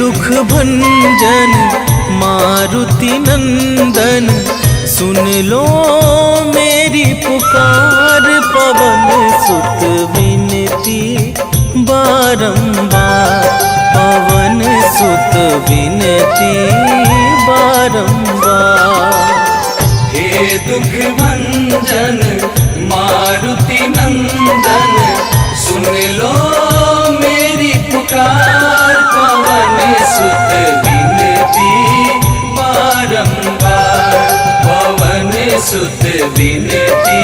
दुख भंजन मारुति नंदन, सुन लो मेरी पुकार। पवन सुत विनती बारंबार, पवन सुत विनती बारंबार। हे दुख भंजन मारुति नंदन, सुन लो मेरी पुकार। पवन सुत विनती बारंबार, पवन सुत विनती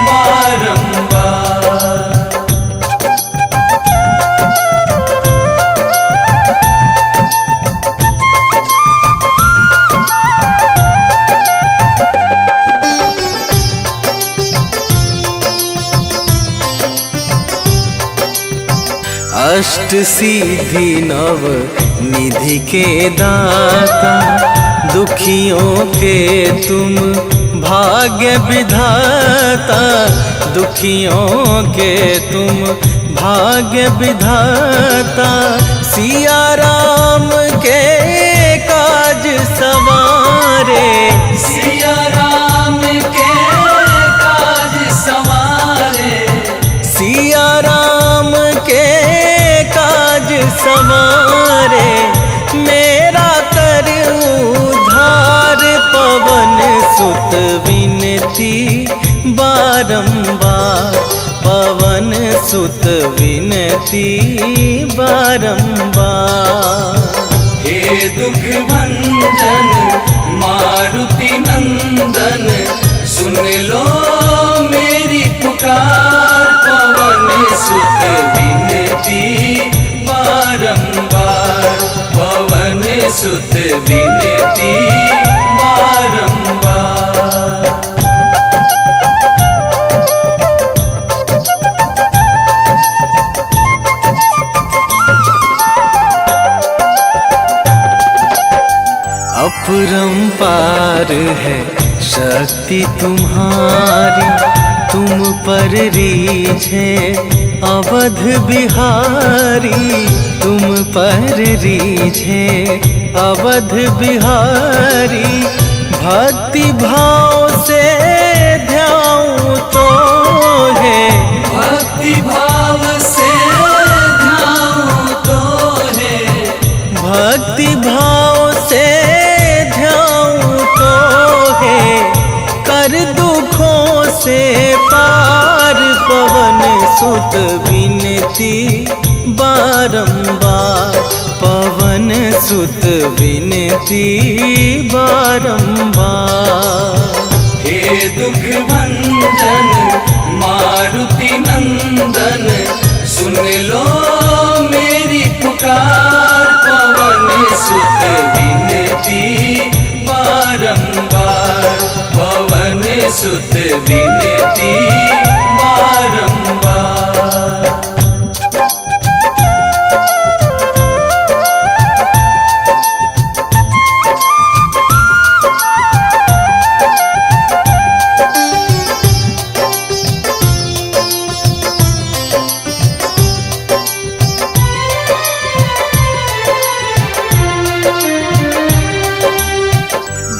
बारंबार। अष्ट सिद्धि नव निधि के दाता, दुखियों के तुम भाग्य विधाता। दुखियों के तुम भाग्य विधाता, सिया राम के काज सवारे। सिया राम के काज सवारे, सिया राम के काज सवारे। मेरा कर उद्धार, पवन सुत विनती बारंबार, पवन सुत विनती बारंबार। हे दुख भंजन मारुति नंदन, सुन लो मेरी पुकार। पवन सुत विनती बारंबार, पवन सुत विनती बारंबार। अपरंपार है शक्ति तुम्हारी, तुम पर रीझे अवध बिहारी। तुम पर रीझे अवध बिहारी, भक्ति भाव से ध्याऊं तो है। भक्ति भाव से ध्याऊं तो है, भक्ति भाव से ध्याऊं तो है। कर दुखों से पार, पवन सुत विनती बारंबार, पवन सुत विनती बारंबार। हे दुख भंजन मारुति नंदन, सुन लो मेरी पुकार। पवन सुत विनती बारंबार, पवन सुत विनती बारंबार।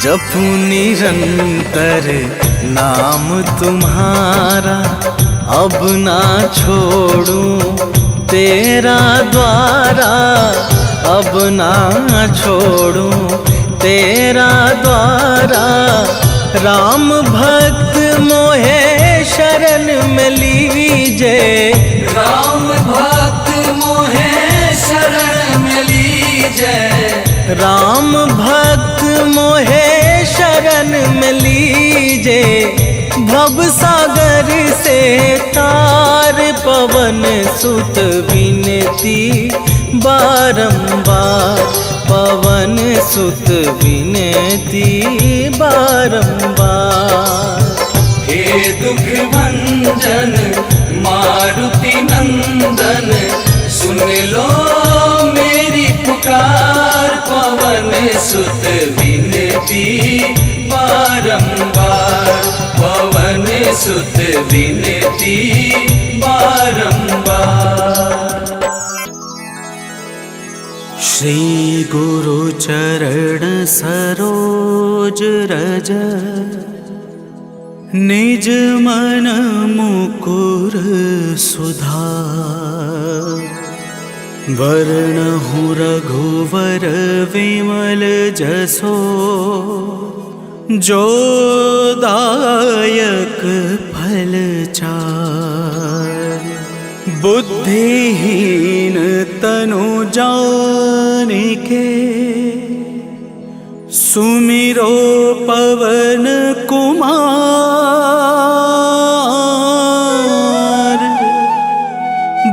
जपू निरंतर नाम तुम्हारा, अब ना छोड़ूं तेरा द्वारा। अब ना छोड़ूं तेरा द्वारा। राम भक्त मोहे शरण में लीजे, राम भक्त मोहे शरण में लीजे। राम भक्त मोहे शरण में लीजे। भव सागर से तार, पवन सुत विनती बारंबार, पवन सुत विनती बारंबार। हे दुख भंजन मारुति नंदन, सुन लो मेरी पुकार। पवन सुत विनती बारंबार, पवन सुत विनती बारंबार। श्री गुरु चरण सरोज रज, निज मन मुकुर सुधार। वरणहु रघुवर विमल जसो, जो दायक फल चार। बुद्धिहीन तनु जानिके, सुमिरो पवन कुमार।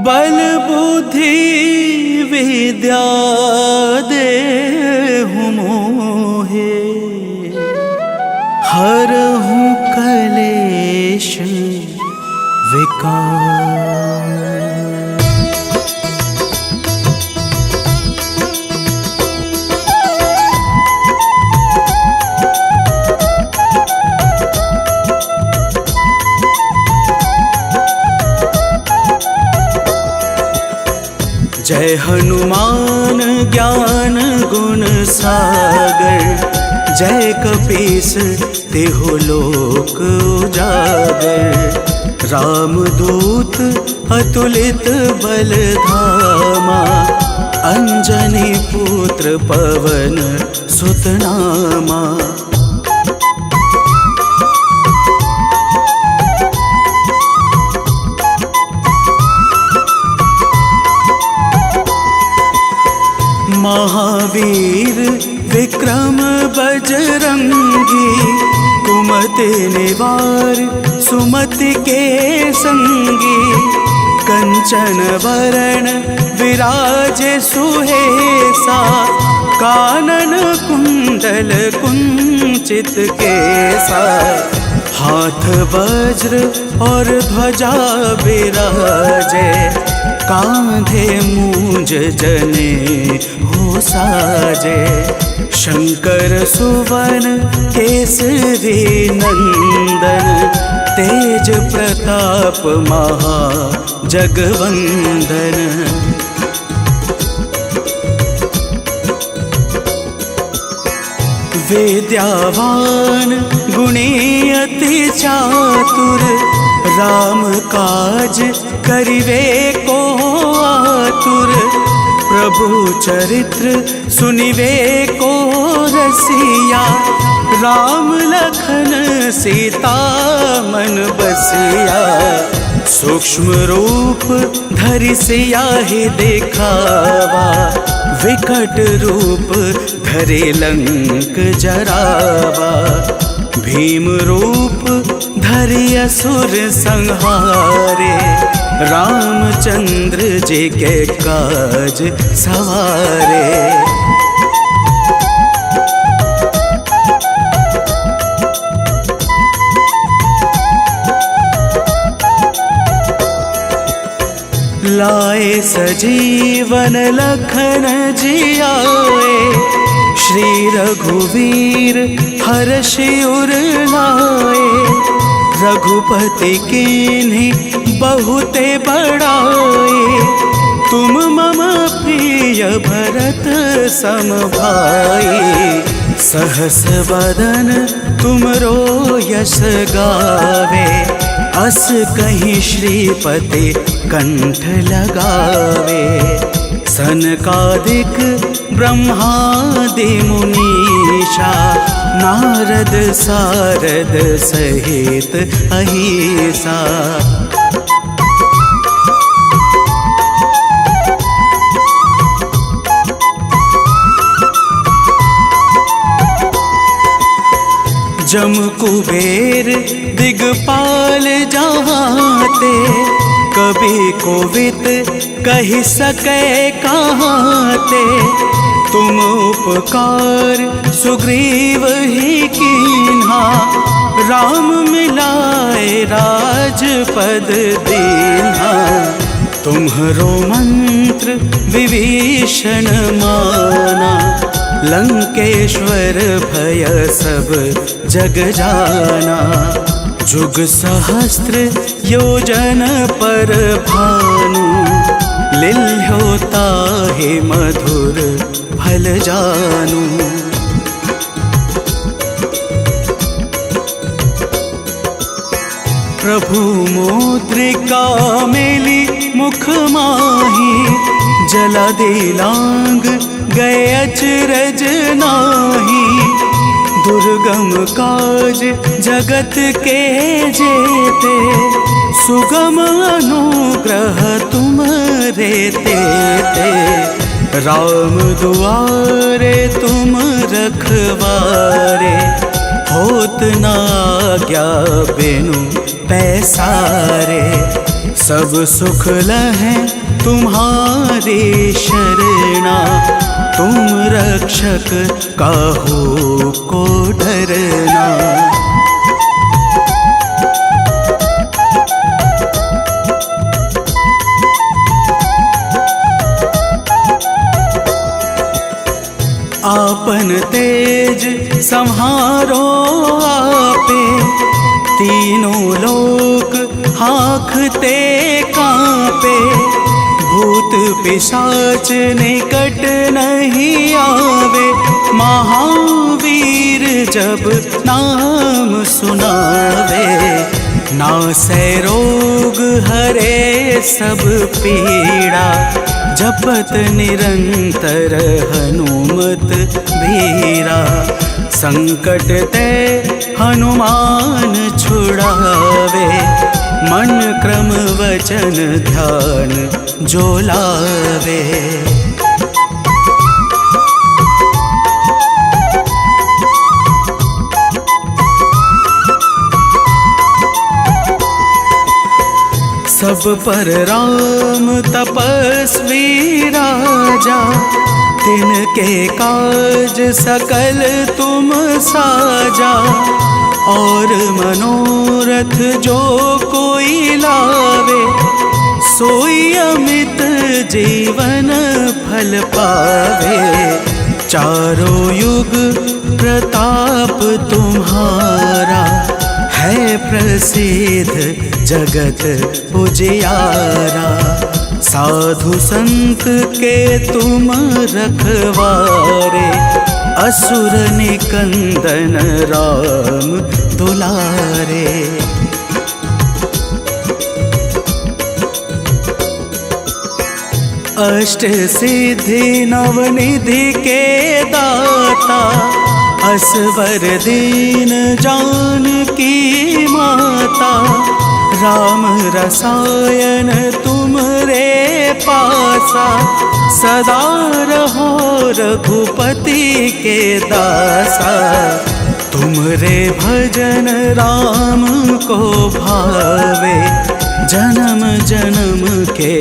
बल बुद्धि विद्या देहु मोहे, हरहु कलेश विकार। जय हनुमान ज्ञान गुण सागर, जय कपीस तिहु लोक उजागर। रामदूत अतुलित बल धामा, अंजनी पुत्र पवन सुत नामा। महावीर विक्रम बजरंगी, कुमति निवार सुमति के संगी। कंचन वरण विराज सुहेसा, कानन कुंडल कुंचित केसा। हाथ वज्र और ध्वजा विराजे, कांधे मूंज जने हो साजे। शंकर सुवन केसरी नंदन, तेज प्रताप महा जगवंदन। विद्यावान गुणी अति चातुर, राम काज करिवे को आतुर। प्रभु चरित्र सुनिवे को रसिया, राम लखन सीता मन बसिया। सूक्ष्म रूप धरि सियाहि दिखावा, विकट रूप धरि लंक जरावा। भीम रूप धरि असुर संहारे, रामचंद्र जी के काज सवारे। लाए सजीवन लखन जियाए, श्री रघुवीर हर्षि उर लाए। रघुपति कीन्ही बहुते बड़ाए, तुम मम प्रिय भरत सम भाई। सहस बदन तुमरो यश गावे, अस कहीं श्रीपति कंठ लगावे। सनकादिक ब्रह्मादि मुनीषा, नारद सारद सहित अहिसा। जम कुबेर दिगपाल जहाते, कभी कोविद कही सके कहाते। तुम उपकार सुग्रीव ही कीन्हा, राम मिलाए राजपद दीन्हा। तुम्हरो मंत्र विभीषण माना, लंकेश्वर भय सब जग जाना। जुग सहस्त्र योजन पर भानु, लिल्होता हे मधुर फल जानू। प्रभु मुद्रिका मेली मुख माही, जला दे लांग गए अचरज नाही। दुर्गम काज जगत के जेते, सुगम अनुग्रह तुम रेते ते। राम दुआरे तुम रखवारे, होत ना आज्ञा बिनु पैसारे। सब सुख लहै तुम्हारी शरणा, तुम रक्षक काहू को डरना। आपन तेज संहारो आपे, तीनों लोक हाँकते कांपे। भूत पिशाच निकट नहीं आवे, महावीर जब नाम सुनावे। नासै रोग हरे सब पीड़ा, जपत निरंतर हनुमत बीरा। संकट ते हनुमान छुड़ावे, मन क्रम वचन ध्यान जो लावे। सब पर राम तपस्वी राजा, तिनके काज सकल तुम साजा। और मनोरथ जो कोई लावे, सोई अमित जीवन फल पावे। चारों युग प्रताप तुम्हारा, है प्रसिद्ध जगत उजियारा। साधु संत के तुम रखवारे, असुर निकंदन राम दुलारे। अष्ट सिद्धि नवनिधि के दाता, असवर दीन जानकी माता। राम रसायन तुमरे पासा, सदा रहो रघुपति के दासा। तुमरे भजन राम को भावे, जन्म जन्म के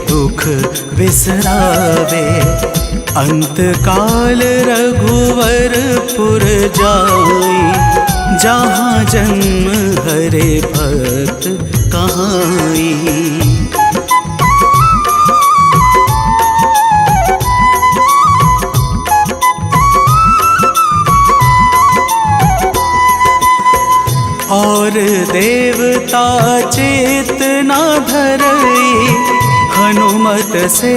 दुख बिसरावे। अंत काल रघुवरपुर जाई, जहाँ जन्म हरे भक्त कहाई। और देवता चेतना धरई, हनुमत से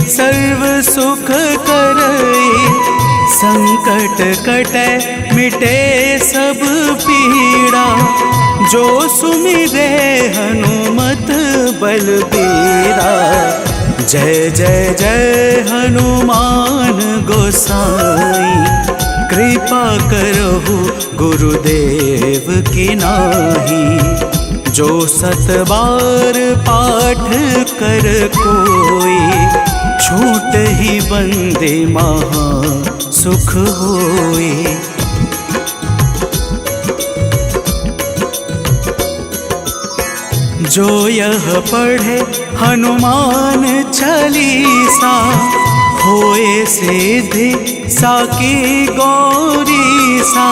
सर्व सुख करई। संकट कटे मिटे सब पीड़ा, जो सुमिरे हनुमत बलबीरा। जय जय जय हनुमान गोसाई, कृपा करहु गुरुदेव की नाही। जो सत बार पाठ कर कोई, छूट ही बंदे महा सुख होई। जो यह पढ़े हनुमान चालीसा, होए सिद्धि साकी गौरी सा।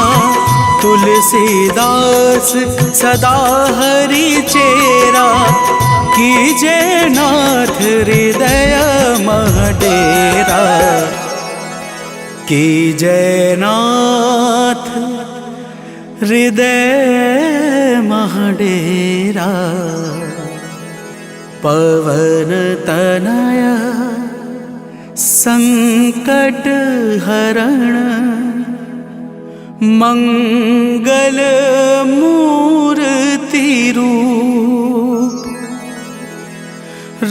तुलसीदास सदा हरि चेरा, कीजे नाथ हृदय मह डेरा। कीजे नाथ हृदय मह डेरा। पवन तनया संकट हरण मंगल मूर्ति रूप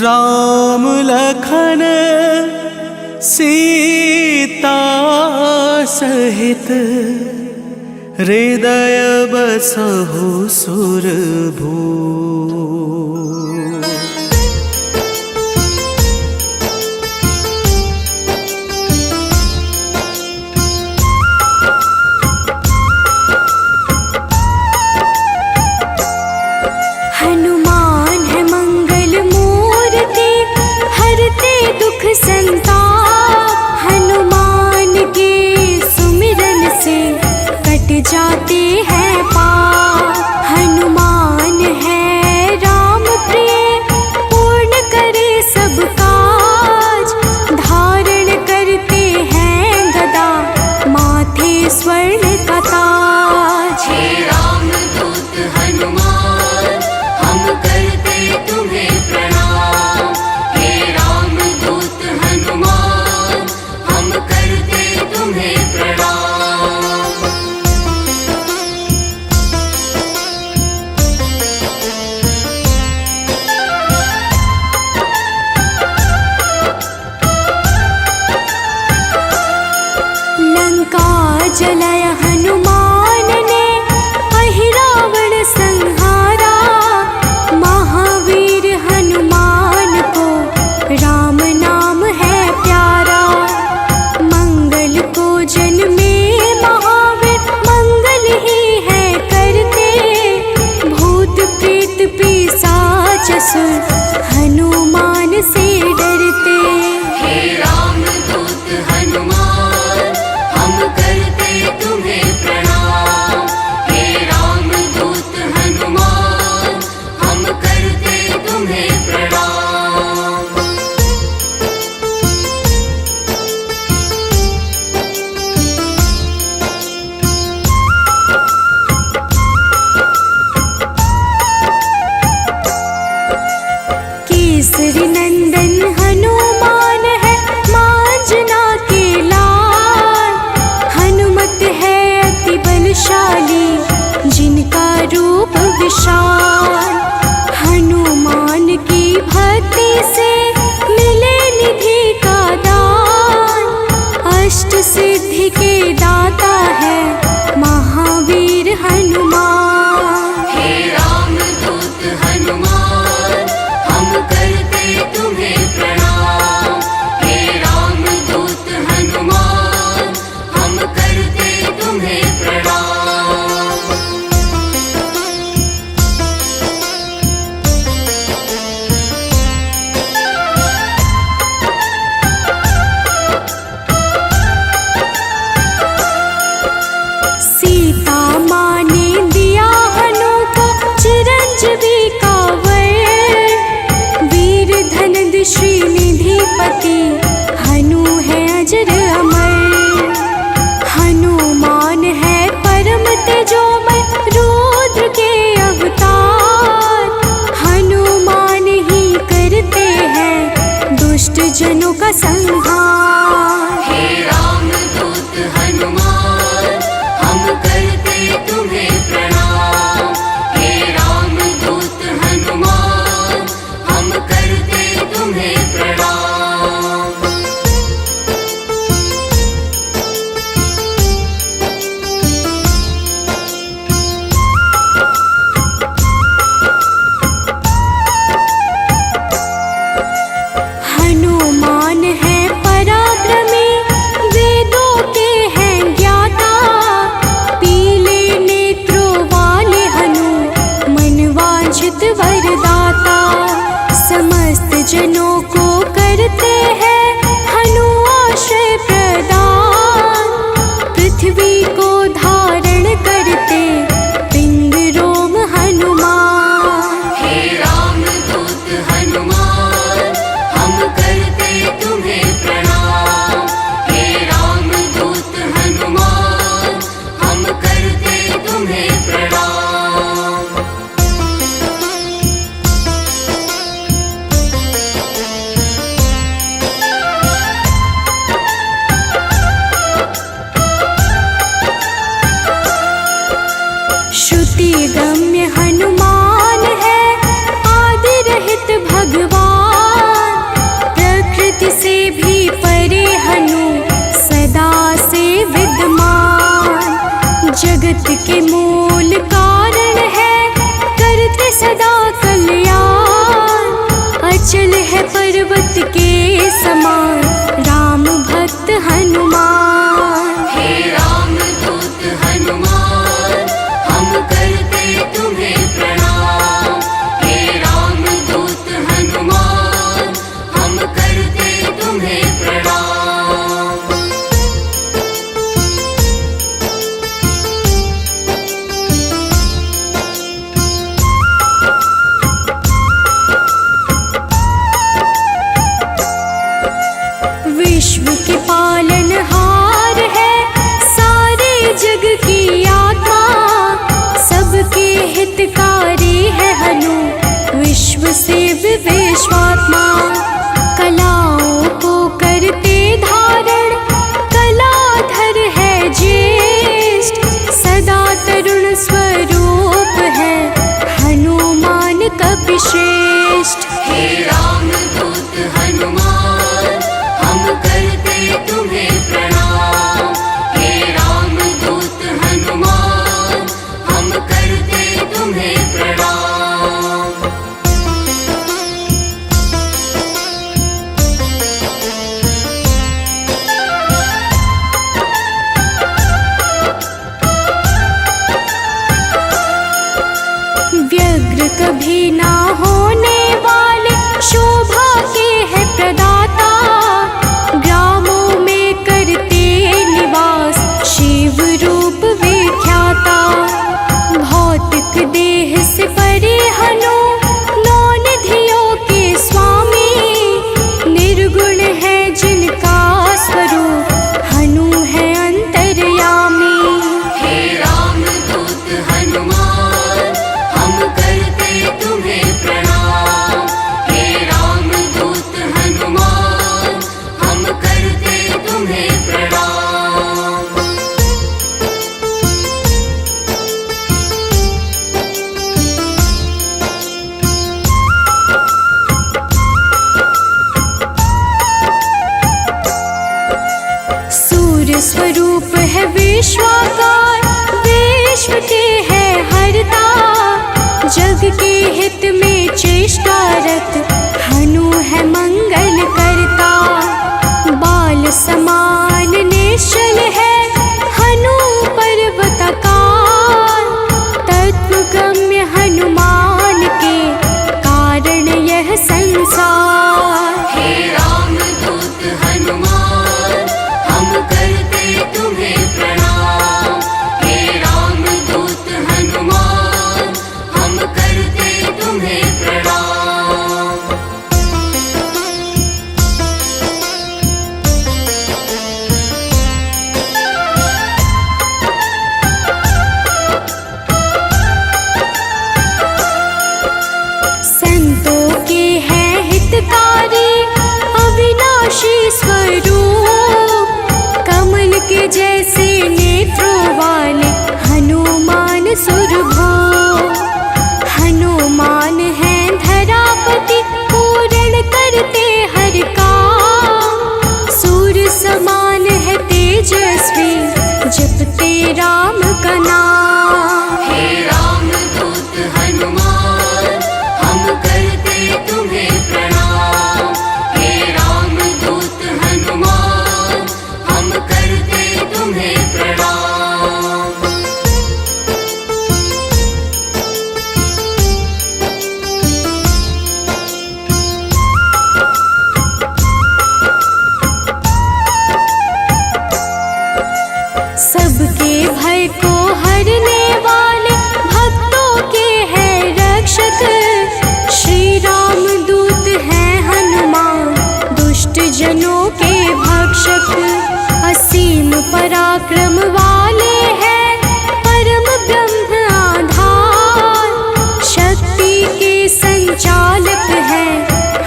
राम लखन सीता सहित हृदय बसहु सुरभूप। हनुमान है मंगल मूर्ति हरते दुख संताप। हनुमान के सुमिरन से कट जाते हैं पाप। हनुमान है राम प्रिय पूर्ण करे सब काज। धारण करते हैं गदा माथे स्वर्ण का ताज। हे रामदूत हनुमान हम करते तुम्हें प्रणाम। हे रामदूत हनुमान हम करते तुम्हें प्रणाम। लंका जलाय हनुमान ने अहिरावण संहारा। महावीर हनुमान को राम नाम है प्यारा। मंगल को जन्मे महावीर मंगल ही है करते। भूत प्रेत पिशाच असुर हनुमान से डरते। हे रामदूत हनुमान हम करते तुम्हें प्रणाम। हे रामदूत हनुमान हम करते तुम्हें प्रणाम। केसरी नंदन हनुमान है मांजना के लाल। हनुमत है अति बलशाली जिनका रूप विशाल। हनुमान की भक्ति से मिले निधि का दान। अष्ट सिद्धि के दाता है महावीर हनुमान। हे रामदूत हनुमान हम करते तुम्हें प्रणाम। हे रामदूत हनुमान हम करते तुम्हें प्रणाम। सीता माँ ने दिया हनु को चिरंजीवी का वर। वीर धनद श्रीनिधिपति हनु है अजर अमर। हनुमान है परम तेजोमय रुद्र के अवतार। हनुमान ही करते हैं दुष्ट जनों का संहार। हे रामदूत हनुमान हम करते तुम्हें प्रणाम। हे रामदूत हनुमान हम करते तुम्हें प्रणाम। हनुमान है पराक्रमी वेदों के हैं ज्ञाता। पीले नेत्रों वाले हनु मनवांछित वरदाता। समस्त जनों को करते हैं हनु आश्रय प्रदान। पृथ्वी को धारण करते पिंड रोम हनुमान। हे रामदूत हनुमान हम करते तुम्हें प्रणाम। हे रामदूत हनुमान हम करते तुम्हें प्रणाम। जगत के मूल कारण है, करते सदा कल्याण। अचल है पर्वत के समान, राम भक्त हनुमान। हे राम दूत हनुमान, हम करते तुम्हें प्रणाम। हे राम दूत हनुमान, हम करते तुम्हें प्रणाम। विश्व के पालनहार है, सारे जग की आत्मा। सबके हितकारी है हनु, विश्व से विश्वात्मा। कलाओं को करते धारण, कलाधर है ज्येष्ठ। सदा तरुण स्वरूप है, हनुमान कपिश्रेष्ठ। हे राम दूत हनुमान, हम करते तुम्हें प्रणाम। हे राम दूत हनुमान, हम करते तुम्हें प्रणाम। व्यग्र कभी ना होने वाले, शोभा के है प्रदाता। ग्रामों में करते निवास, शिव रूप विख्याता। भौतिक देह से परे हनु, नौ निधियों के स्वामी। निर्गुण है जिनका स्वरूप, हनु है अंतर्यामी। हे राम दूत हनुमान, हम करते तुम्हें प्रणाम। हे राम दूत हनुमान, हम करते तुम्हें प्रणाम। सूर्य स्वरूप है विश्वाकार, विश्व के है हरता। जग के हित में चेष्टारत, हनु है मंगल करता। बाल समान निश्चल है, हनु पर्वताकार। तत्वगम्य हनुमान के, कारण यह संसार। हे राम दूत हनुमान, हम करते तुम्हें प्रणाम। हे राम दूत हनुमान, हम करते तुम्हें प्रणाम। संतों के हैं हितकारी, अविनाशी स्वरूप। कमल के जैसे नेत्रों वाले, हनुमान सुरभो। हनुमान है धरापति, पूर्ण करते हर काम। सूर्य समान है तेजस्वी, जपते राम का नाम। हे राम दूत हनुमान, हम करते तुम्हें प्रणाम। हे राम दूत हनुमान, हम करते तुम्हें प्रणाम। सबके भय को हरने वाले, भक्तों के हैं रक्षक। श्री राम दूत हैं हनुमान, दुष्ट जनों के भक्षक। असीम पराक्रम वाले हैं, परम ब्रह्म आधार। शक्ति के संचालक हैं,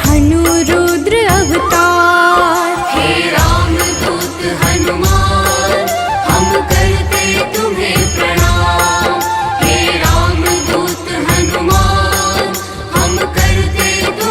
हनु रुद्र अवतार। हे राम दूत हनुमान, हम करते तुम्हें प्रणाम। हे राम दूत हनुमान, हम करते तुम्हें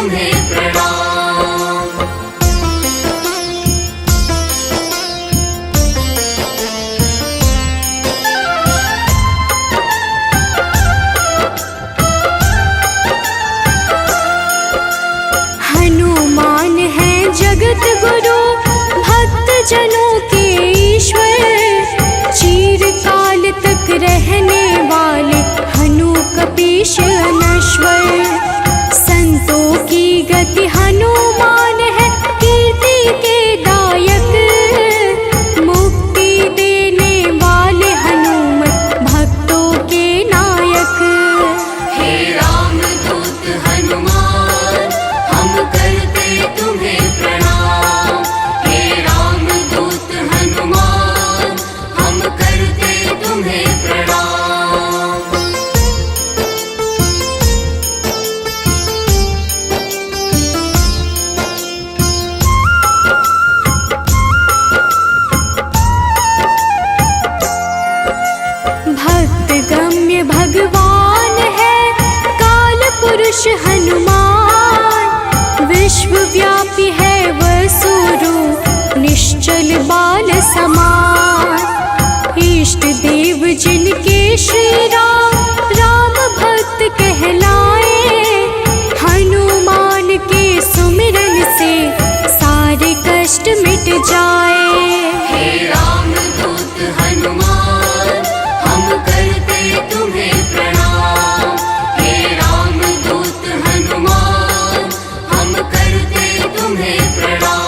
रहने वाले हनु कपीश अनश्वर। संतों की गति हनुमान है, कीर्ति के दायक। मुक्ति देने वाले हनुमत भक्तों के नायक। हे रामदूत हनुमान, हम करते तुम्हें प्रणाम। हे रामदूत हनुमान, हम करते तुम्हें प्रणाम। भक्त गम्य भगवान है काल पुरुष हनुमान। विश्वव्यापी है वसुरूप निश्चल बाल समान। इष्ट देव जिनके श्री राम, राम भक्त कहलाए। हनुमान के सुमिरन से सारे कष्ट मिट जाए। हे रामदूत हनुमान, हम करते तुम्हें प्रणाम। हे रामदूत हनुमान, हम करते तुम्हें प्रणाम।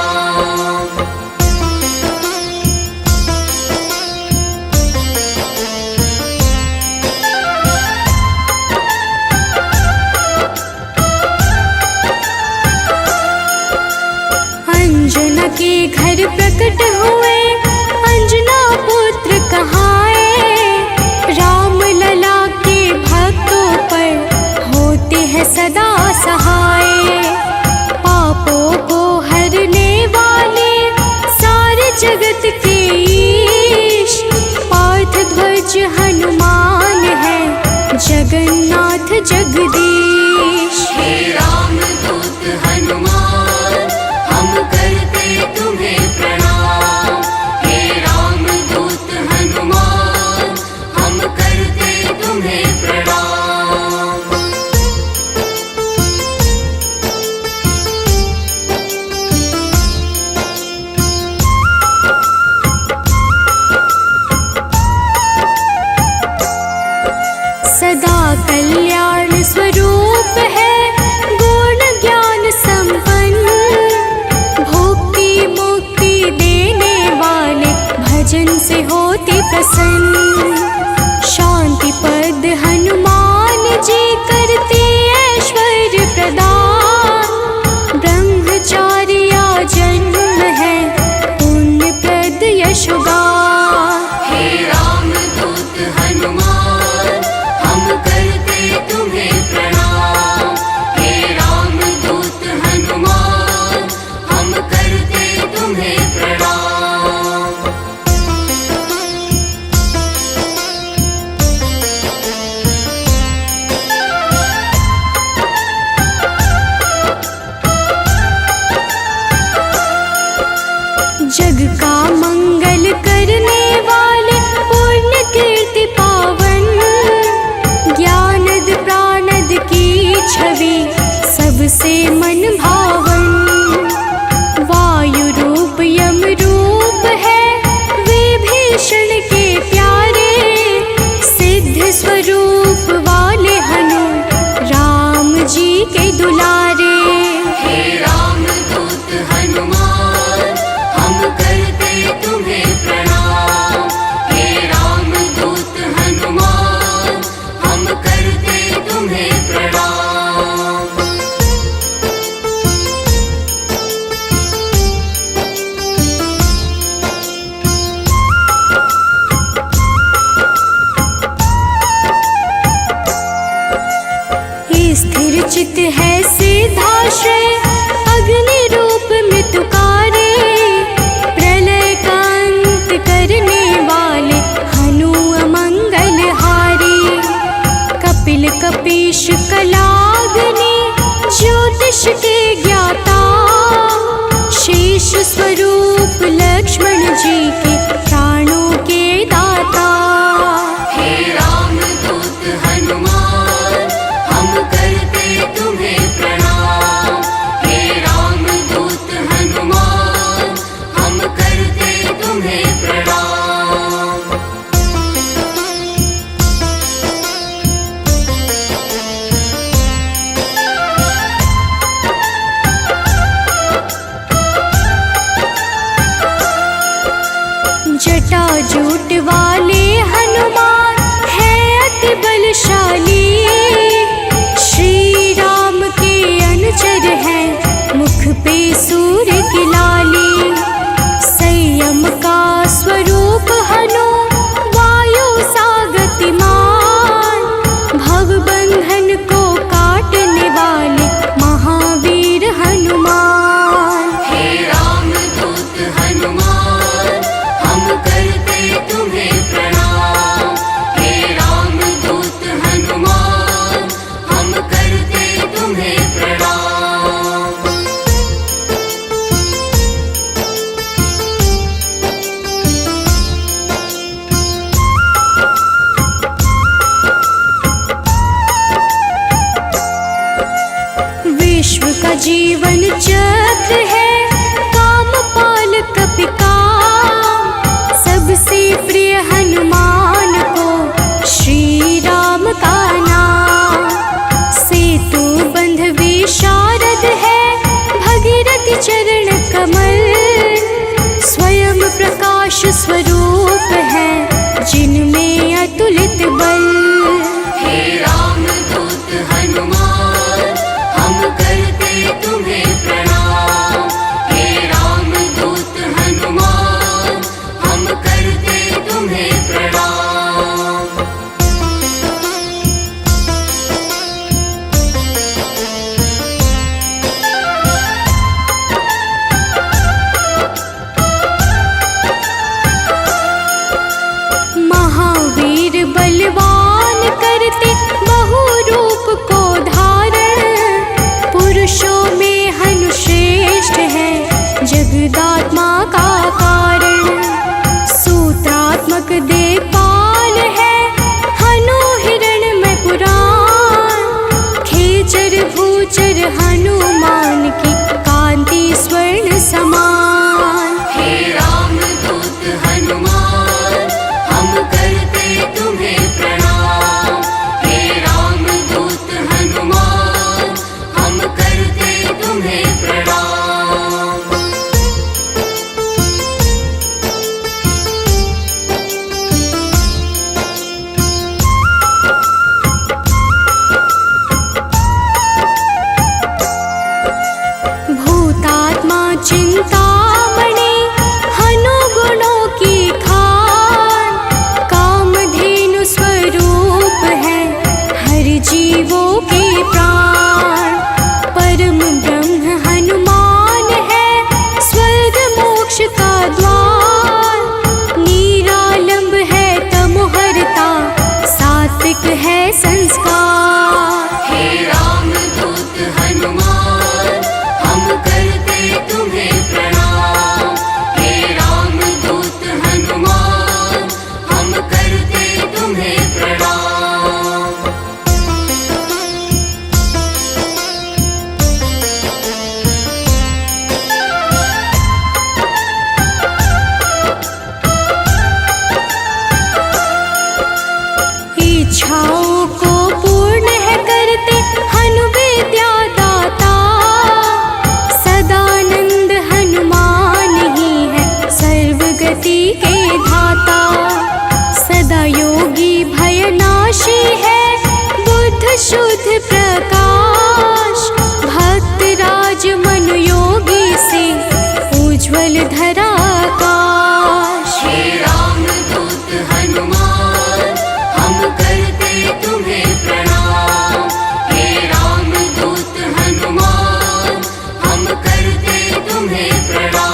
अंजना के घर प्रकट हुए, अंजना पुत्र कहाए। राम लला के भक्तों पर होते हैं सदा सहाय। पापों को हरने वाले सारे जगत के ईश। पार्थ ध्वज हनुमान है, जगन्नाथ जगदीश। हे रामदूत हनुमान, हम करते तुम्हें प्रणाम। हे रामदूत हनुमान, हम करते तुम्हें प्रणाम। सदा कल्याण स्वरूप है, गुण ज्ञान संपन्न। भुक्ति मुक्ति देने वाले भजन से होते प्रसन्न। शांति पद हनुमान जी करते ऐश्वर्य प्रदान। ब्रह्मचार्या जन्म है, पुण्य प्रद यशोगान। हे रामदूत हनुमान, हम करते तुम्हें प्रणाम। हे रामदूत हनुमान, हम करते तुम्हें प्रणाम। जग का मंगल करने वाले, पुण्य कीर्ति पावन। जीवन चक्र है, कामपाल कपिकाम। सबसे प्रिय हनुमान को श्री राम का नाम। सेतु बंध विशारद है, भगीरथ चरण कमल। स्वयं प्रकाश स्वरूप है, जिनमें अतुलित बल। हे राम दूत हनुमान, हम करते तुम्हें प्रणाम। हे राम दूत हनुमान, हम करते तुम्हें प्रणाम। महावीर बलवान करते बहु रूप को धारण। पुरुषों में हनुश्रेष्ठ है, जगदात्मा का कारण। सूत्रात्मक देवपाल है, हनु हिरण में पुराण। खेचर भूचर हनुमान की, कांति स्वर्ण समान। हे राम दूत हनुमान, हम करते तुम्हें प्रणाम। हे राम दूत हनुमान, हम करते तुम्हें प्रणाम। भूतात्मा चिंतामणि, हनु गुणों की खान। कामधेनु स्वरूप है, हर जीवों के प्राण। परम ब्रह्म हनुमान है, स्वर्ग मोक्ष का द्वार। निरालंब है तमोहरता, सात्विक है संस्कार। हे राम दूत हनुमान, हम करते तुम्हें प्रणाम। हे राम दूत हनुमान, हम करते तुम्हें प्रणाम। इच्छाओं को पूर्ण है करते, हनु विद्या दाता। सदानंद हनुमान ही है, सर्वगति के धाता। सदा योगी भयनाशी है, बुद्ध शुद्ध प्रकाश। भक्त राज मन योगी से, उज्ज्वल धरा आकाश। हे राम दूत हनुमान, हम करते तुम्हें प्रणाम। हे राम दूत हनुमान, हम करते तुम्हें प्रणाम।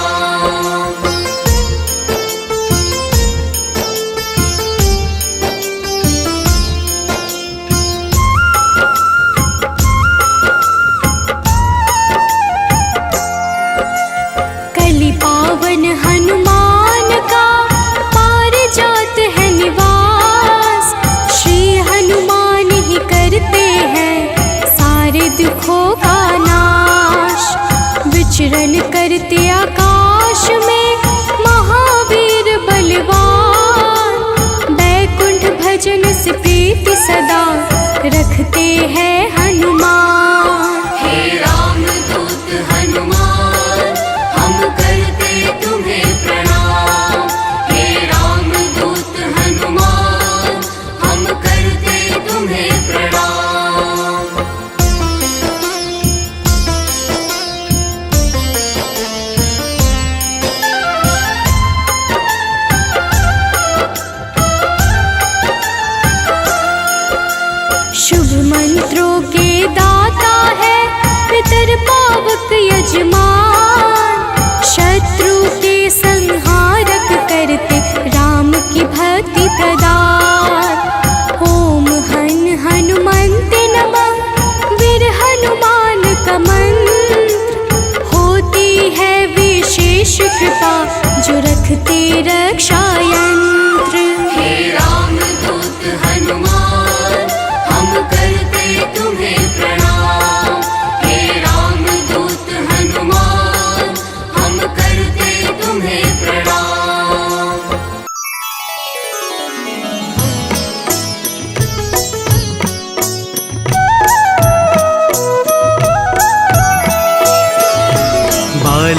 कलि पावन हनुमान का, पारिजात है निवास। श्री हनुमान ही करते हैं, सारे दुखों का नाश। विचरण करते आकाश में, महावीर बलवान। बैकुंठ भजन से प्रीति सदा, रखते हैं हनुमान। हे राम दूत हनुमान, हम करते तुम्हें प्रणाम। हे राम दूत हनुमान, हम करते तुम्हें प्रणाम। शुभ मंत्रों के दाता,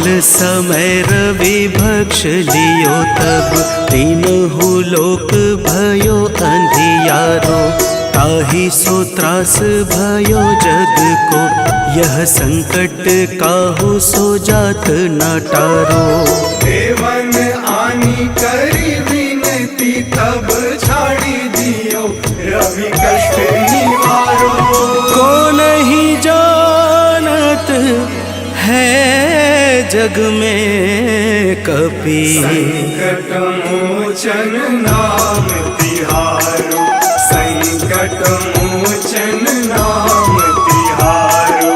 काल समय रवि भक्ष लियो तब, तीनहु लोक भयो अंधियारो। ताहि सो त्रास भयो जग को, यह संकट काहू सो जात न टारो। देवन आनी करी विनती, तब छाड़ी दियो रवि कष्ट निवारो। को नहीं जानत है जग में कपि, संकट मोचन नाम तिहारो, संकट मोचन नाम तिहारो।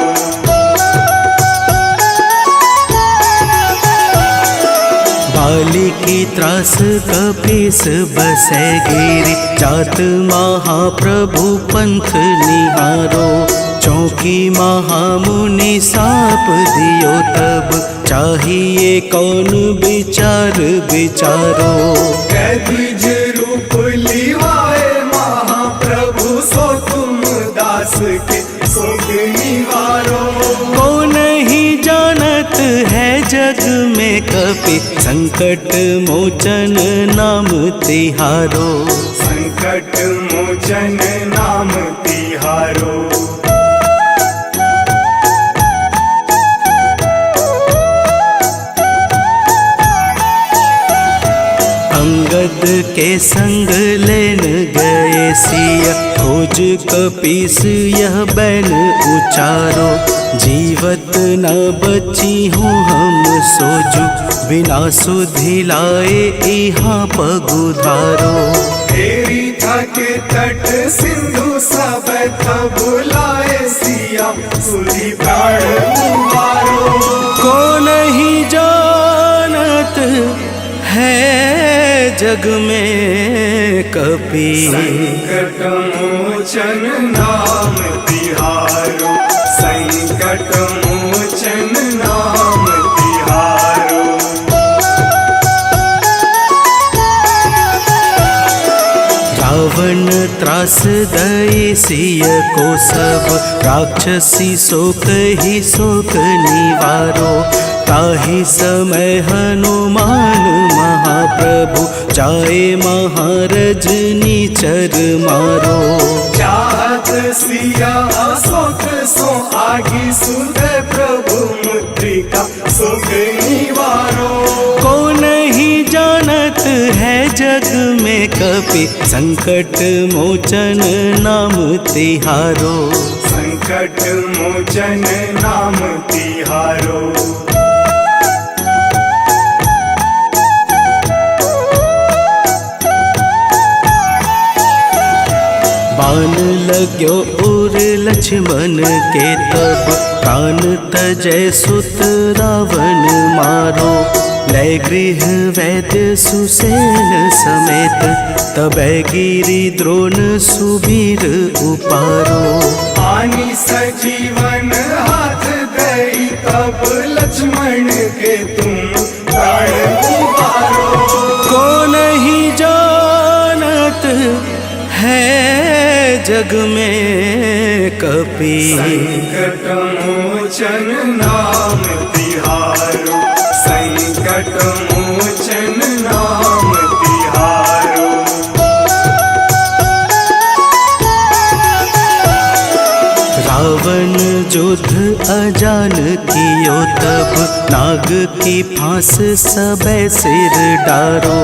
बाली की त्रास कपीस बसै गिरि, जात महाप्रभु पंथ निहारो। चौकी महामुनि साप दियो तब, चाहिए कौन विचार विचारो। कैदिज रूप लिवाए महाप्रभु, सो तुम दास के शोक निवारो। को नहीं जानत है जग में कपि, संकट मोचन नाम तिहारो। संकट मोचन नाम तिहारो। अंगद के संग लेन गए सिया, खोज कपीस यह बैन उचारो। जीवत न बची हूँ हम सोजू, बिना सुधि लाए यहाँ पगुधारो। तेरी थके तट सिंधु सब तब लाए सिया, सुधि प्राण उबारो। को नहीं जानत है जग में कपि, संकट मोचन नाम तिहारो, संकट मोचन नाम तिहारो। रावण त्रास दई सिय को सब, राक्षसी शोक ही शोक निवारो। ताहि समय हनुमान महाप्रभु, जाए महारज नीचर मारो। चाहत सिया अशोक सो आगी, सुध प्रभु मुद्रिका शोक निवारो। को नहीं जानत है जग में कपि, संकट मोचन नाम तिहारो। संकट मोचन नाम तिहारो। बाण लाग्यो उर लक्ष्मण के तब, प्राण तजय सुत रावण मारो। लय गृह वैद्य सुसेन समेत, तबै गिरि द्रोण सुबीर उपारो। आनी सजीवन हाथ दई, तब लक्ष्मण के तुम प्राण उबारो। को नहीं जानत है जग में कपि, संकट मोचन नाम तिहारो, संकट मोचन नाम तिहारो। रावण युद्ध अजान कियो तब, नाग की फांस सबे सिर डारो।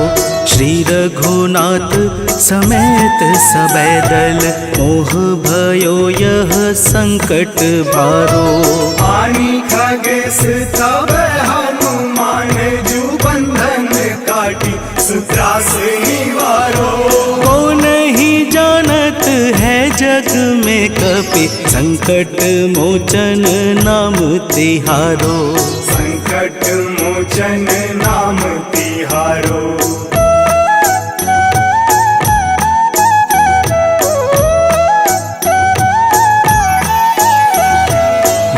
श्री रघुनाथ समेत सबे दल, मोह भयो यह संकट भारो। आनी खगेश तब हनुमान, जू बंधन काटी सुत्रास निवारो। को नहीं जानत है जग में कपि, संकट मोचन नाम तिहारो। संकट मोचन नाम तिहारो।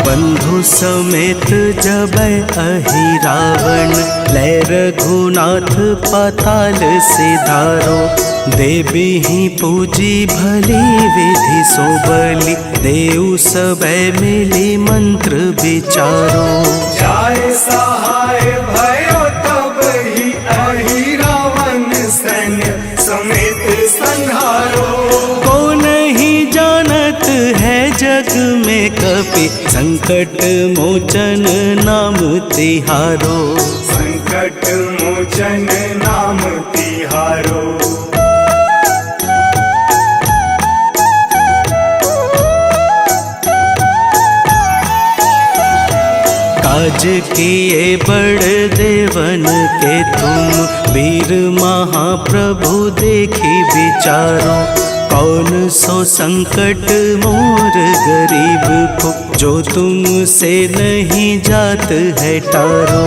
बंधु समेत जब अहि रावण, लय रघुनाथ पाताल सिधारो। देवी ही पूजी भली विधि सो बलि, देव सब मिली मंत्र विचारो। जाय सहाय भयो तब ही अहि रावण सैन्य समेत संहारो। कौन ही जानत है जग में कपि, संकट मोचन नाम तिहारो। संकट मोचन नाम तिहारो। काज किए बड़ देवन के तुम, वीर महाप्रभु देखी विचारो। कौन सो संकट मोर गरीब को, जो तुमसे नहीं जात है टारो।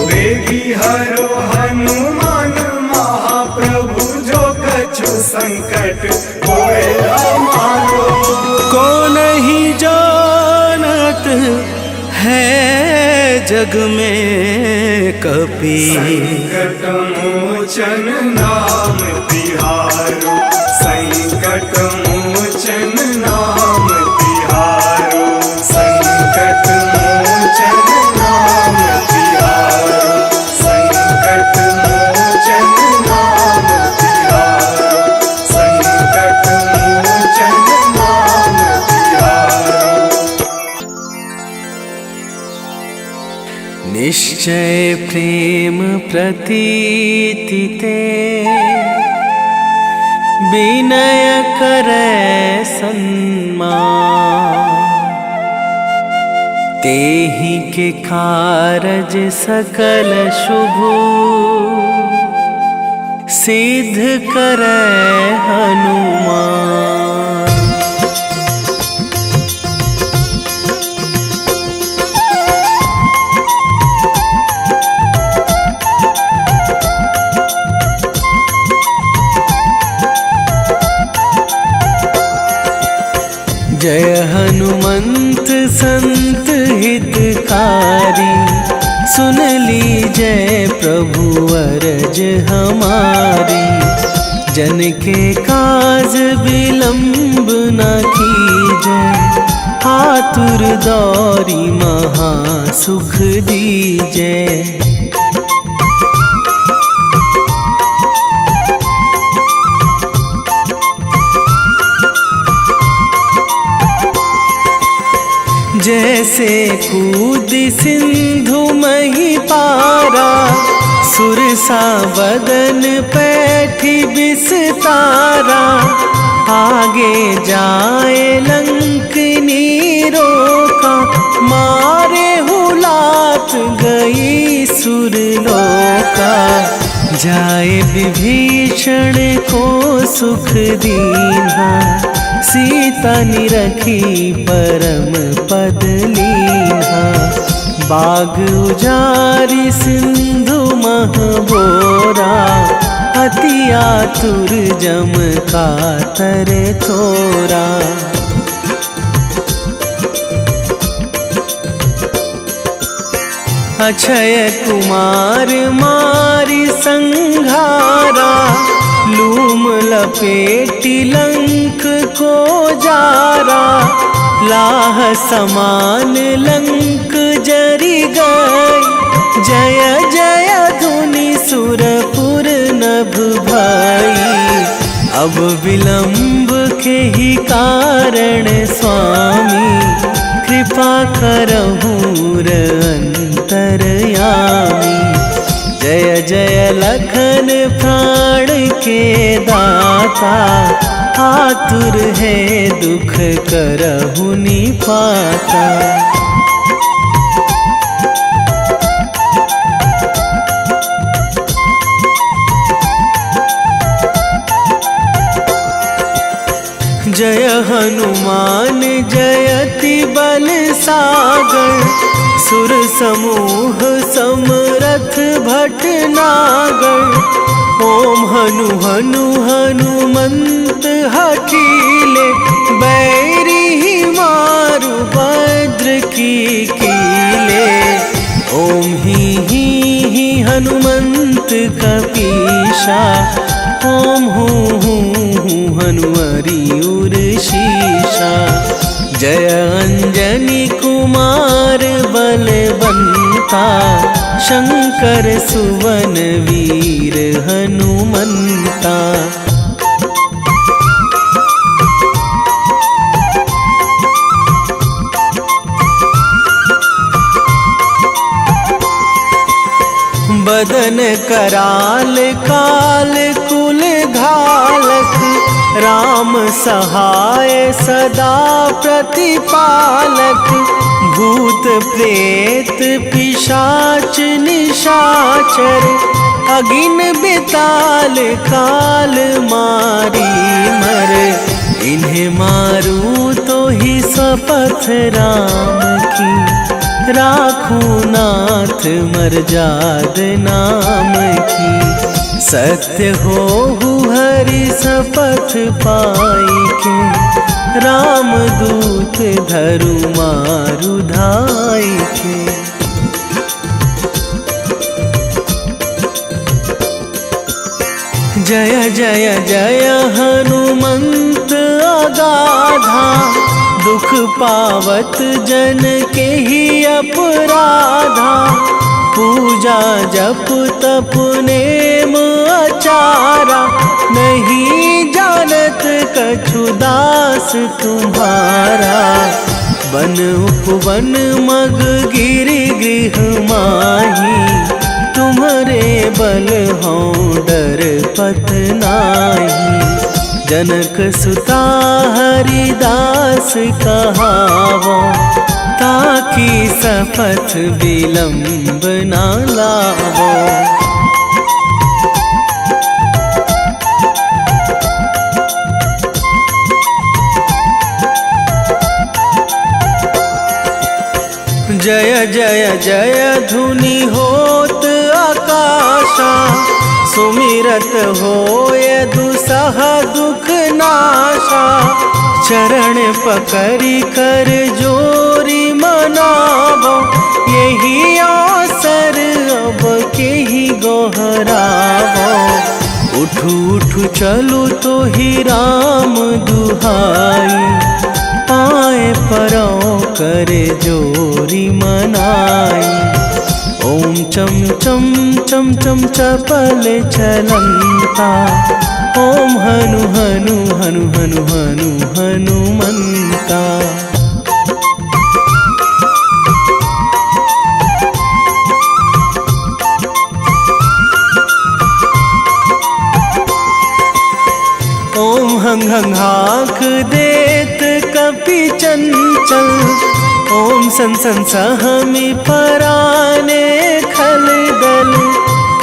वेगी हरो हनुमान महाप्रभु, जो कछु संकट होए हमारो। को नहीं जानत है जग में कपि, संकट मोचन नाम तिहारो। संकट मोचन नाम तिहारो। संकट मोचन नाम तिहारो। संकट मोचन नाम तिहारो। संकट मोचन नाम तिहारो। निश्चय प्रेम प्रतीति ते, विनय करे सन्मान। तेहि के कारज सकल शुभ, सिद्ध करे हनुमान। जय हनुमंत संत हितकारी, सुन लीजय प्रभु अरज हमारी। जन के काज विलंब न कीजय, आतुर दौरी महा सुख दीजय। जैसे कूद सिंधु मही पारा, सुरसा बदन पैठी बिस्तारा। आगे जाए लंकनी रोका, मारे हुलात गई सुरलोका। जाए विभीषण को सुख दीन्हा, सीता निरखी परम पद लीन्हा। बाग उजारी सिंधु महबोरा, अति आतुर जम कातर थोरा। अक्षय कुमार मारी संघारा, लूम लपेटी लंक को जारा। लाह समान लंक जरी गई, जय जय धुनि सुरपुर नभ भाई। अब विलंब के ही कारण स्वामी, कृपा करहूँ अंतरयामी। जय जय लखन प्राण के दाता, आतुर है दुख करहु निपाता। जय हनुमान जयति बल सागर, सुर समूह समरथ भटनागर। ओम हनु हनु हनुमंत हठीले, बैरी ही मारु भद्र की हनुमंत कपीशा। ओम हूँ हनुमरी उर्शीशा। जय अंजनी कुमार बलवंता। शंकर सुवन वीर हनुमंता। बदन कराल काल कुल घालक। राम सहाय सदा प्रतिपालक। भूत प्रेत पिशाच निशाचर। अगिन बिताल काल मारी मर। इन्हें मारूं तो ही शपथ राम की। राखूं नाथ मर्याद नाम की। सत्य हो हरि शपथ पाई के। राम दूत धरु मारु धाई के। जय जय जय हनुमंत अगाधा। दुख पावत जन के ही अपराधा। पूजा जप तप नेम आचारा। नहीं जानत कछु दास तुम्हारा। वन उपवन मग गिरि गृह माही। तुम्हारे बल हो डर पत नाही। जनक सुता हरिदास कहावो। ताकि शपथ विलंब ना लावो। जय जय जय धुनि होत आकाशा। सुमिरत होय दुसह दुख नाशा। चरण पकड़ी कर जोरी मनावो। यही अवसर अब के ही गोहरावो। उठू उठू चलू तो ही राम दुहाई। पाए परो करे जोरी मनाई। ओम चम चम चम चम चपल चलंता। ओम हनु हनु हनु हनु हनु हनुमंता। ओम हंग हंग हाक देत कपि चंचल। ओम सन सन सहमी पराने खल दल।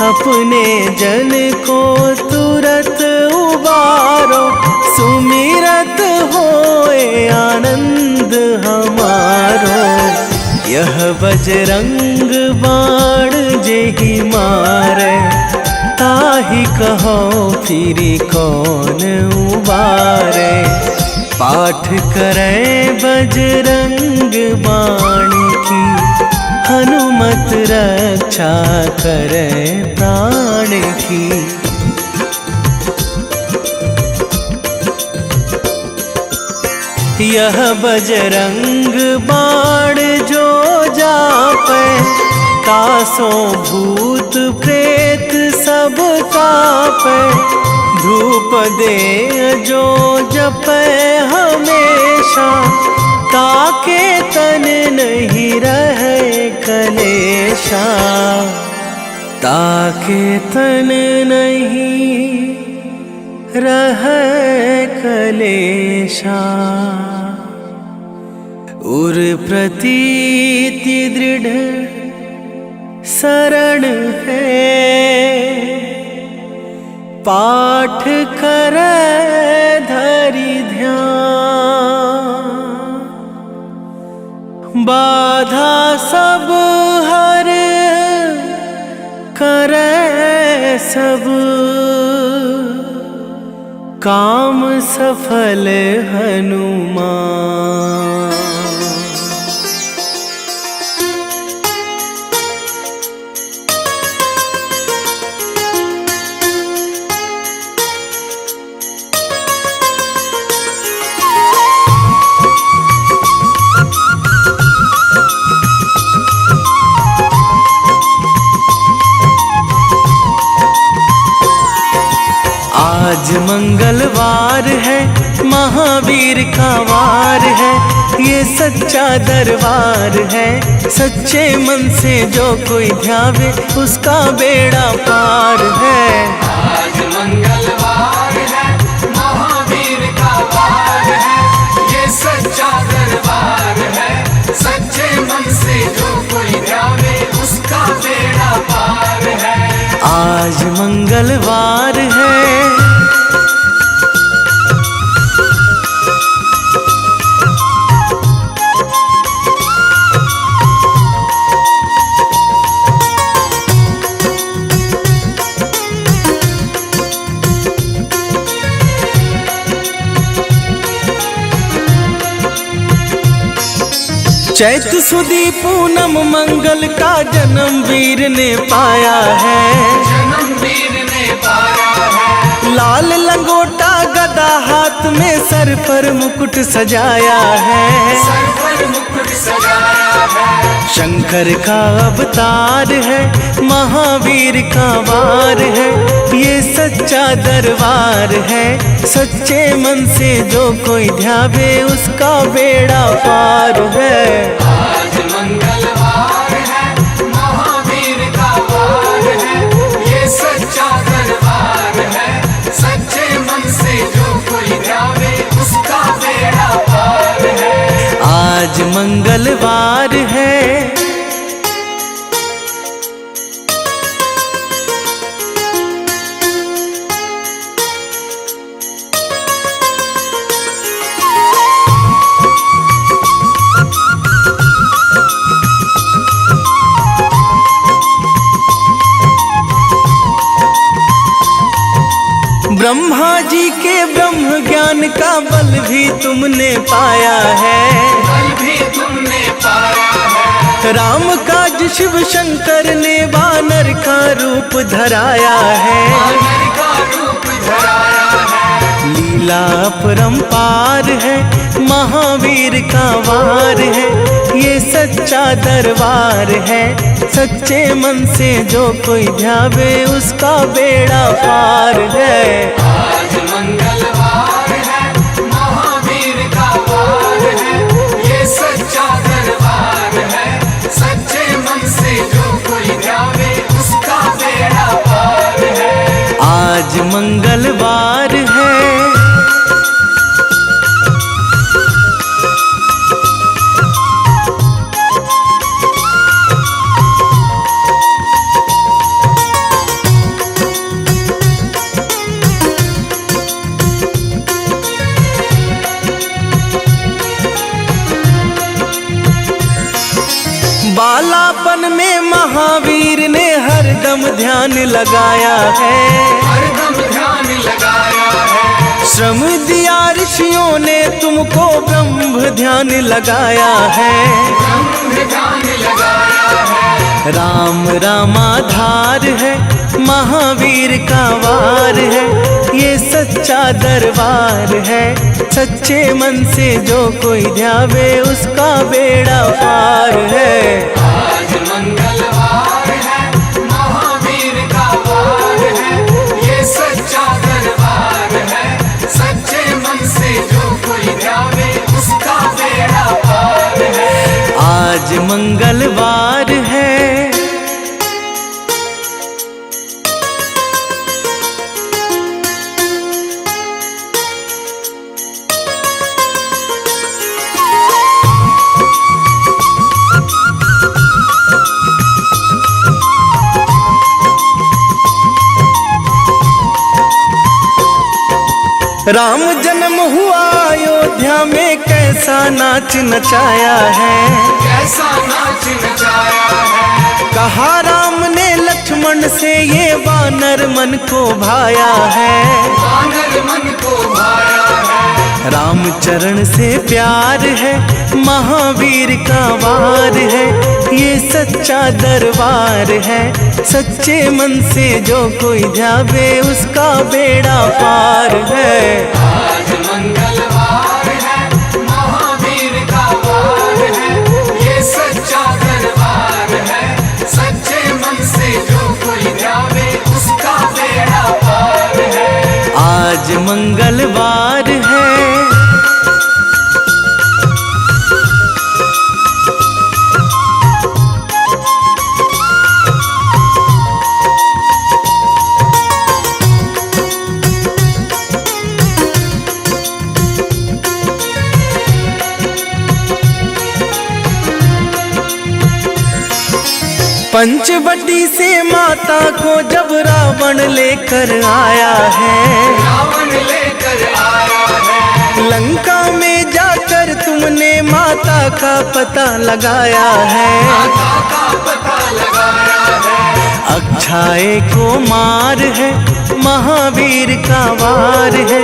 अपने जन को तुरत उबारो। सुमिरत होए आनंद हमारो। यह बजरंग बाण जेहि मारे। ताहि कहो फिरी कौन उबारे। पाठ करें बजरंग बाण की। हनुमत रक्षा करें प्राण की। यह बजरंग बाण जो जापे। तासों भूत प्रेत सब कापे। धूप दे जो जपे हमेशा। ताके तन नहीं रहे कलेशा। ताके तन नहीं रहे कलेशा। उर प्रतीति दृढ़ शरण है। पाठ करे धरि ध्यान। बाधा सब हर करे सब। काम सफल हनुमान। मंगलवार है, महावीर का वार है, ये सच्चा दरबार है। सच्चे मन से जो कोई ध्यावे उसका बेड़ा पार है। आज मंगलवार है, महावीर का वार है, ये सच्चा दरबार है। सच्चे मन से जो कोई ध्यावे उसका बेड़ा पार है। आज मंगलवार है। चैत सुदी पूनम मंगल का जन्म वीर ने पाया है। जन्म वीर ने पाया है। लाल लंगोटा गदा हाथ में, सर पर मुकुट सजाया है। सर पर मुकुट सजाया है। शंकर का अवतार है, महावीर का वार है, ये सच्चा दरबार है। सच्चे मन से जो कोई ध्यावे उसका बेड़ा पार है। आज मंगलवार है, महावीर का वार है, ये सच्चा दरबार है। सच्चे मन से जो कोई ध्यावे उसका बेड़ा पार है। आज मंगलवार है। ब्रह्मा जी के ब्रह्म ज्ञान का बल भी तुमने पाया है। बल भी तुमने पाया है। राम काज शिव शंकर ने वानर का रूप धराया है। वानर का रूप धराया है। लीला अपरंपार है, महावीर का वार है, ये सच्चा दरबार है। सच्चे मन से जो कोई ध्यावे उसका बेड़ा पार है। आज मंगलवार है, महावीर का वार है, ये सच्चा दरबार है। सच्चे मन से जो कोई ध्यावे उसका बेड़ा पार है। आज मंगलवार है। बालापन में महावीर ने हरदम ध्यान लगाया है। हरदम ध्यान लगाया है। श्रम दिया ऋषियों ने तुमको, ब्रह्म ध्यान लगाया है। ब्रह्म ध्यान लगाया है। राम रामाधार है, महावीर का वार है, ये सच्चा दरबार है। सच्चे मन से जो कोई ध्यावे उसका बेड़ा पार है। आज मंगलवार है, महावीर का वार है, ये सच्चा दरबार है। सच्चे मन से जो कोई ध्यावे उसका बेड़ा पार है। आज मंगलवार है। राम जन्म हुआ अयोध्या में, कैसा नाच नचाया है। कैसा नाच नचाया है। कहा राम ने लक्ष्मण से, ये वानर मन को भाया है। वानर मन को भाया है। राम चरण से प्यार है, महावीर का वार है, ये सच्चा दरबार है। सच्चे मन से जो कोई ध्यावे उसका बेड़ा पार है। आज मंगलवार है, महावीर का वार है, ये सच्चा दरबार है। सच्चे मन से जो कोई ध्यावे उसका बेड़ा पार है। आज पंचवटी से माता को जब रावण लेकर आया है, रावण लेकर आया है, लंका में जाकर तुमने माता का पता लगाया है। माता का पता लगाया है, अक्षय को मार है, महावीर का वार है,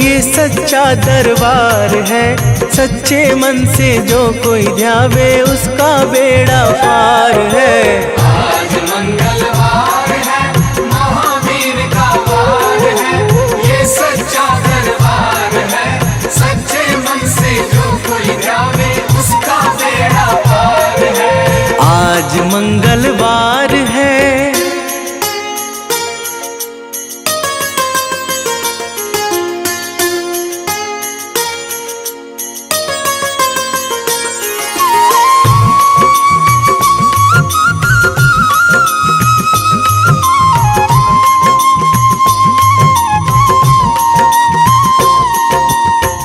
ये सच्चा दरबार है। सच्चे मन से जो कोई ध्यावे उसका बेड़ा पार है। आज मंगलवार है, महावीर का वार है, ये सच्चा दरबार है। सच्चे मन से जो कोई ध्यावे उसका बेड़ा पार है। आज मंगलवार है,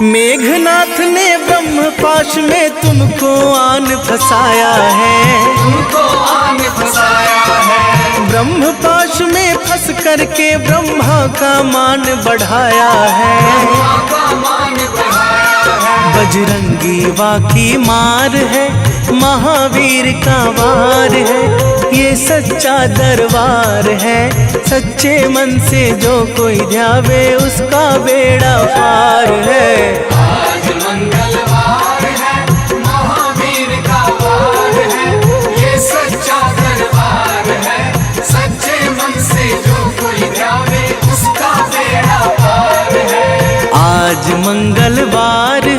मेघनाथ ने ब्रह्मपाश में तुमको आन फंसाया है। तुमको आन फंसाया है, ब्रह्मपाश में फंस करके ब्रह्मा का मान बढ़ाया है। ब्रह्मा का मान बढ़ाया है, बजरंगी वाकी मार है, महावीर का वार है, ये सच्चा दरबार है। सच्चे मन से जो कोई ध्यावे उसका बेड़ा पार है। आज मंगलवार है, महावीर का वार है, ये सच्चा दरबार है। सच्चे मन से जो कोई ध्यावे उसका बेड़ा पार है। आज मंगलवार